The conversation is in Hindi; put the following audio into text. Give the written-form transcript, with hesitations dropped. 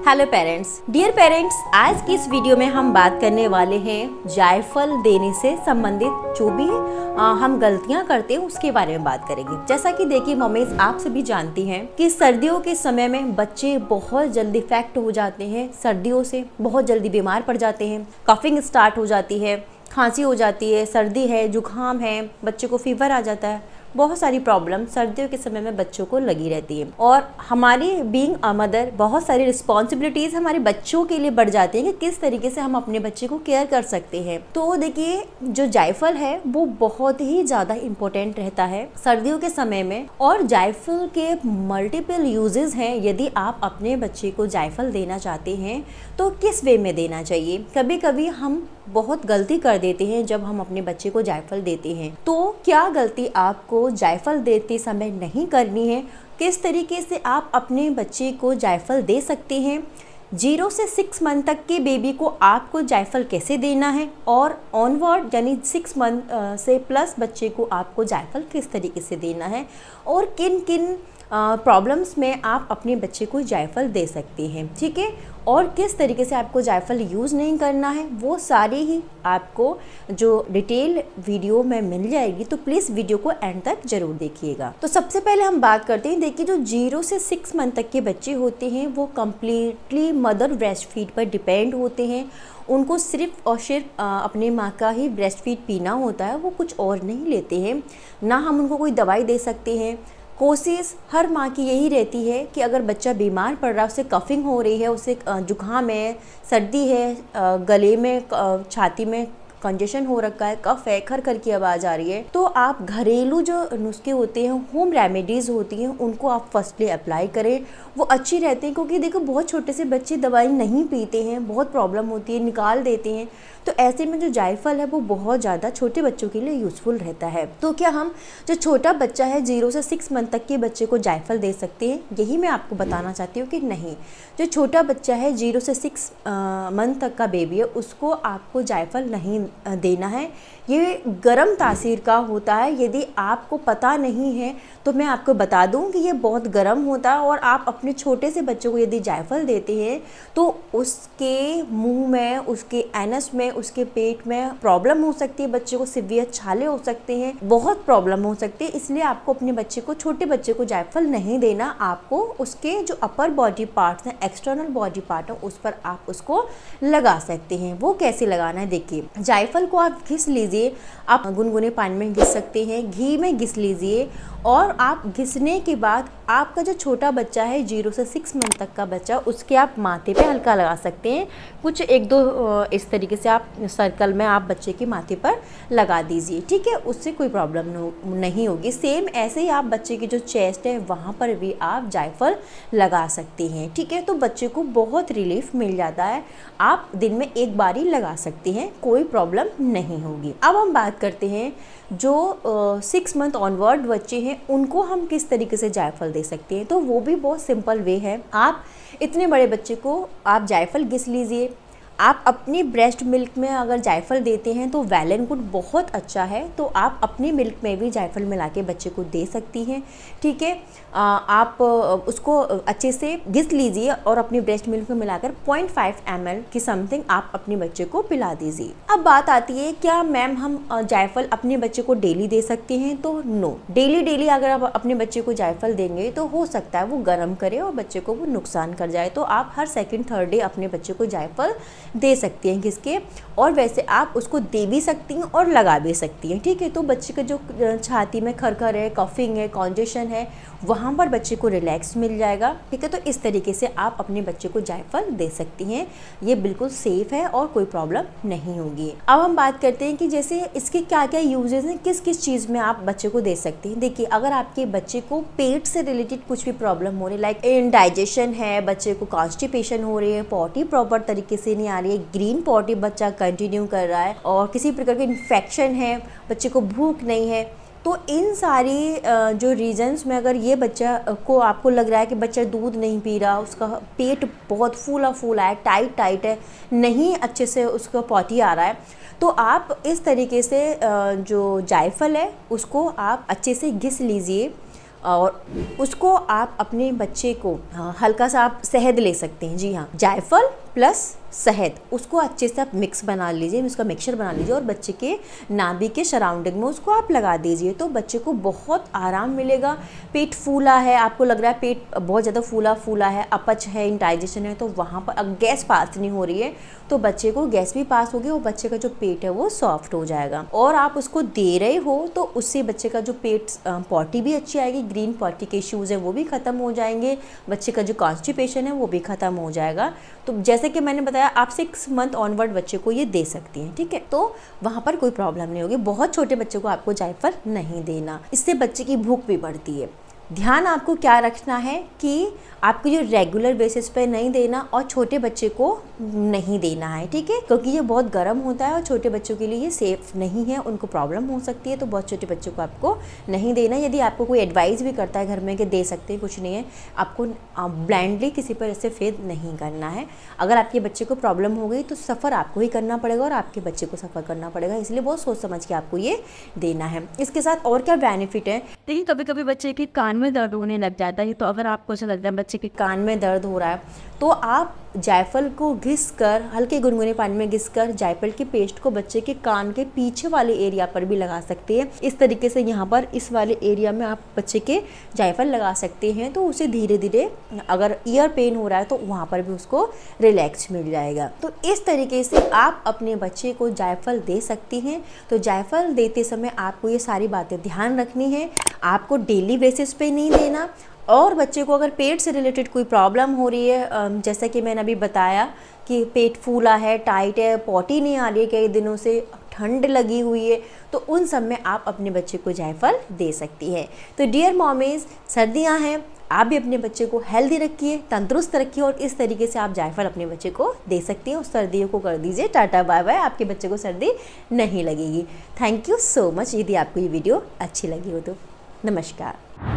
हेलो पेरेंट्स, डियर पेरेंट्स, आज की इस वीडियो में हम बात करने वाले हैं जायफल देने से संबंधित जो भी हम गलतियां करते हैं उसके बारे में बात करेंगे। जैसा कि देखिए मम्मीज, आप सभी जानती हैं कि सर्दियों के समय में बच्चे बहुत जल्दी इफेक्ट हो जाते हैं, सर्दियों से बहुत जल्दी बीमार पड़ जाते हैं, कफिंग स्टार्ट हो जाती है, खांसी हो जाती है, सर्दी है, जुकाम है, बच्चे को फीवर आ जाता है। बहुत सारी प्रॉब्लम सर्दियों के समय में बच्चों को लगी रहती है और हमारी बीइंग अ मदर बहुत सारी रिस्पॉन्सिबिलिटीज़ हमारे बच्चों के लिए बढ़ जाती है कि किस तरीके से हम अपने बच्चे को केयर कर सकते हैं। तो देखिए, जो जायफल है वो बहुत ही ज़्यादा इम्पोर्टेंट रहता है सर्दियों के समय में, और जायफल के मल्टीपल यूजेस हैं। यदि आप अपने बच्चे को जायफल देना चाहते हैं तो किस वे में देना चाहिए। कभी कभी हम बहुत गलती कर देते हैं जब हम अपने बच्चे को जायफल देते हैं। तो क्या गलती आपको जायफल देते समय नहीं करनी है, किस तरीके से आप अपने बच्चे को जायफल दे सकते हैं, 0 से 6 मंथ तक के बेबी को आपको जायफल कैसे देना है, और ऑनवर्ड यानी 6 मंथ से प्लस बच्चे को आपको जायफल किस तरीके से देना है, और किन किन प्रॉब्लम्स में आप अपने बच्चे को जायफल दे सकते हैं, ठीक है। और किस तरीके से आपको जायफल यूज़ नहीं करना है, वो सारी ही आपको जो डिटेल वीडियो में मिल जाएगी। तो प्लीज़ वीडियो को एंड तक जरूर देखिएगा। तो सबसे पहले हम बात करते हैं, देखिए जो 0 से 6 मंथ तक के बच्चे होते हैं वो कम्प्लीटली मदर ब्रेस्ट फीड पर डिपेंड होते हैं। उनको सिर्फ और सिर्फ अपने माँ का ही ब्रेस्ट फीड पीना होता है, वो कुछ और नहीं लेते हैं, ना हम उनको कोई दवाई दे सकते हैं। कोशिश हर माँ की यही रहती है कि अगर बच्चा बीमार पड़ रहा है, उसे कफिंग हो रही है, उसे जुकाम है, सर्दी है, गले में छाती में कंजेशन हो रखा है, कफ है, खर की आवाज़ आ रही है, तो आप घरेलू जो नुस्खे होते हैं, होम रेमेडीज़ होती हैं, उनको आप फर्स्टली अप्लाई करें। वो अच्छी रहती हैं, क्योंकि देखो बहुत छोटे से बच्चे दवाई नहीं पीते हैं, बहुत प्रॉब्लम होती है, निकाल देते हैं। तो ऐसे में जो जायफल है वो बहुत ज़्यादा छोटे बच्चों के लिए यूज़फुल रहता है। तो क्या हम जो छोटा बच्चा है 0 से 6 मंथ तक के बच्चे को जायफल दे सकते हैं? यही मैं आपको बताना चाहती हूँ कि नहीं, जो छोटा बच्चा है 0 से 6 मंथ तक का बेबी है, उसको आपको जायफल नहीं देना है। ये गर्म तासीर का होता है। यदि आपको पता नहीं है तो मैं आपको बता दूं कि ये बहुत गर्म होता है, और आप अपने छोटे से बच्चों को यदि जायफल देते हैं तो उसके मुंह में, उसके एनस में, उसके पेट में प्रॉब्लम हो सकती है, बच्चे को सीवियर छाले हो सकते हैं, बहुत प्रॉब्लम हो सकती है। इसलिए आपको अपने बच्चे को, छोटे बच्चे को जायफल नहीं देना। आपको उसके जो अपर बॉडी पार्ट्स हैं, एक्सटर्नल बॉडी पार्ट है, उस पर आप उसको लगा सकते हैं। वो कैसे लगाना है, देखिए जायफल को आप घिस लीजिए, आप गुनगुने पानी में घिस सकते हैं, घी में घिस लीजिए, और आप घिसने के बाद आपका जो छोटा बच्चा है 0 से 6 मंथ तक का बच्चा, उसके आप माथे पे हल्का लगा सकते हैं। कुछ 1-2 इस तरीके से आप सर्कल में आप बच्चे के माथे पर लगा दीजिए, ठीक है। उससे कोई प्रॉब्लम नहीं होगी। सेम ऐसे ही आप बच्चे की जो चेस्ट है वहाँ पर भी आप जायफल लगा सकते हैं, ठीक है। तो बच्चे को बहुत रिलीफ मिल जाता है। आप दिन में 1 बार ही लगा सकते हैं, कोई प्रॉब्लम नहीं होगी। अब हम बात करते हैं जो 6 मंथ ऑनवर्ड बच्चे हैं, उनको हम किस तरीके से जायफल दे सकते हैं। तो वो भी बहुत सिंपल वे है। आप इतने बड़े बच्चे को आप जायफल घिस लीजिए। आप अपनी ब्रेस्ट मिल्क में अगर जायफल देते हैं तो वेल एंड गुड, बहुत अच्छा है। तो आप अपनी मिल्क में भी जायफल मिला के बच्चे को दे सकती हैं, ठीक है। आप उसको अच्छे से घिस लीजिए और अपनी ब्रेस्ट मिल्क में मिलाकर 0.5 ml की समथिंग आप अपने बच्चे को पिला दीजिए। अब बात आती है, क्या मैम हम जायफल अपने बच्चे को डेली दे सकते हैं? तो नो, डेली अगर आप अपने बच्चे को जायफल देंगे तो हो सकता है वो गर्म करे और बच्चे को वो नुकसान कर जाए। तो आप हर 2nd-3rd डे अपने बच्चे को जायफल दे सकती हैं घिसके, और वैसे आप उसको दे भी सकती हैं और लगा भी सकती हैं, ठीक है। तो बच्चे का जो छाती में खरखर है, कफिंग है, कॉन्जेशन है, वहाँ पर बच्चे को रिलैक्स मिल जाएगा, ठीक है। तो इस तरीके से आप अपने बच्चे को जायफल दे सकती हैं। ये बिल्कुल सेफ है और कोई प्रॉब्लम नहीं होगी। अब हम बात करते हैं कि जैसे इसके क्या क्या यूजेस हैं, किस किस चीज़ में आप बच्चे को दे सकते हैं। देखिए, अगर आपके बच्चे को पेट से रिलेटेड कुछ भी प्रॉब्लम हो रही है, लाइक इंडाइजेशन है, बच्चे को कॉन्स्टिपेशन हो रही है, पॉटी प्रॉपर तरीके से नहीं आ रही है, ग्रीन पॉटी बच्चा कंटिन्यू कर रहा है, और किसी प्रकार के इन्फेक्शन है, बच्चे को भूख नहीं है, तो इन सारी जो रीजंस में अगर ये बच्चा को आपको लग रहा है कि बच्चा दूध नहीं पी रहा, उसका पेट बहुत फूला है, टाइट है, नहीं अच्छे से उसका पॉटी आ रहा है, तो आप इस तरीके से जो जायफल है उसको आप अच्छे से घिस लीजिए और उसको आप अपने बच्चे को हल्का सा आप शहद ले सकते हैं। जी हाँ, जायफल प्लस शहद, उसको अच्छे से आप मिक्स बना लीजिए, उसका मिक्सचर बना लीजिए और बच्चे के नाभि के सराउंडिंग में उसको आप लगा दीजिए, तो बच्चे को बहुत आराम मिलेगा। पेट फूला है, आपको लग रहा है पेट बहुत ज़्यादा फूला है, अपच है, इंडाइजेशन है, तो वहाँ पर गैस पास नहीं हो रही है तो बच्चे को गैस भी पास होगी और बच्चे का जो पेट है वो सॉफ्ट हो जाएगा। और आप उसको दे रहे हो तो उससे बच्चे का जो पेट पॉटी भी अच्छी आएगी, ग्रीन पॉटी के इश्यूज़ हैं वो भी ख़त्म हो जाएंगे, बच्चे का जो कॉन्स्टिपेशन है वो भी ख़त्म हो जाएगा। तो जैसे कि मैंने बताया आप 6 मंथ ऑनवर्ड बच्चे को ये दे सकती हैं, ठीक है, तो वहाँ पर कोई प्रॉब्लम नहीं होगी। बहुत छोटे बच्चे को आपको जायफल नहीं देना, इससे बच्चे की भूख भी बढ़ती है। ध्यान आपको क्या रखना है कि आपको ये रेगुलर बेसिस पे नहीं देना और छोटे बच्चे को नहीं देना है, ठीक है, क्योंकि ये बहुत गर्म होता है और छोटे बच्चों के लिए ये सेफ़ नहीं है, उनको प्रॉब्लम हो सकती है, तो बहुत छोटे बच्चों को आपको नहीं देना। यदि आपको कोई एडवाइस भी करता है घर में कि दे सकते हैं, कुछ नहीं है, आपको ब्लाइंडली किसी पर ऐसे फेथ नहीं करना है। अगर आपके बच्चे को प्रॉब्लम हो गई तो सफ़र आपको ही करना पड़ेगा और आपके बच्चे को सफ़र करना पड़ेगा, इसलिए बहुत सोच समझ के आपको ये देना है। इसके साथ और क्या बेनिफिट है, देखिए कभी कभी बच्चे के कान में दर्द होने लग जाता है, तो अगर आपको ऐसा लगता है बच्चे के कान में दर्द हो रहा है तो आप जायफल को घिस कर, हल्के गुनगुने पानी में घिस कर जायफल के पेस्ट को बच्चे के कान के पीछे वाले एरिया पर भी लगा सकते हैं। इस तरीके से यहाँ पर इस वाले एरिया में आप बच्चे के जायफल लगा सकते हैं, तो उसे धीरे धीरे अगर ईयर पेन हो रहा है तो वहाँ पर भी उसको रिलैक्स मिल जाएगा। तो इस तरीके से आप अपने बच्चे को जायफल दे सकती हैं। तो जायफल देते समय आपको ये सारी बातें ध्यान रखनी है, आपको डेली बेसिस पे नहीं देना। और बच्चे को अगर पेट से रिलेटेड कोई प्रॉब्लम हो रही है, जैसा कि मैंने अभी बताया कि पेट फूला है, टाइट है, पॉटी नहीं आ रही है कई दिनों से, ठंड लगी हुई है, तो उन सब में आप अपने बच्चे को जायफल दे सकती है। तो डियर मॉमीज़, सर्दियां हैं, आप भी अपने बच्चे को हेल्दी रखिए, तंदुरुस्त रखिए और इस तरीके से आप जायफल अपने बच्चे को दे सकती हैं। उस सर्दियों को कर दीजिए टाटा बाय बाय, आपके बच्चे को सर्दी नहीं लगेगी। Thank you so much. यदि आपको ये वीडियो अच्छी लगी हो तो नमस्कार।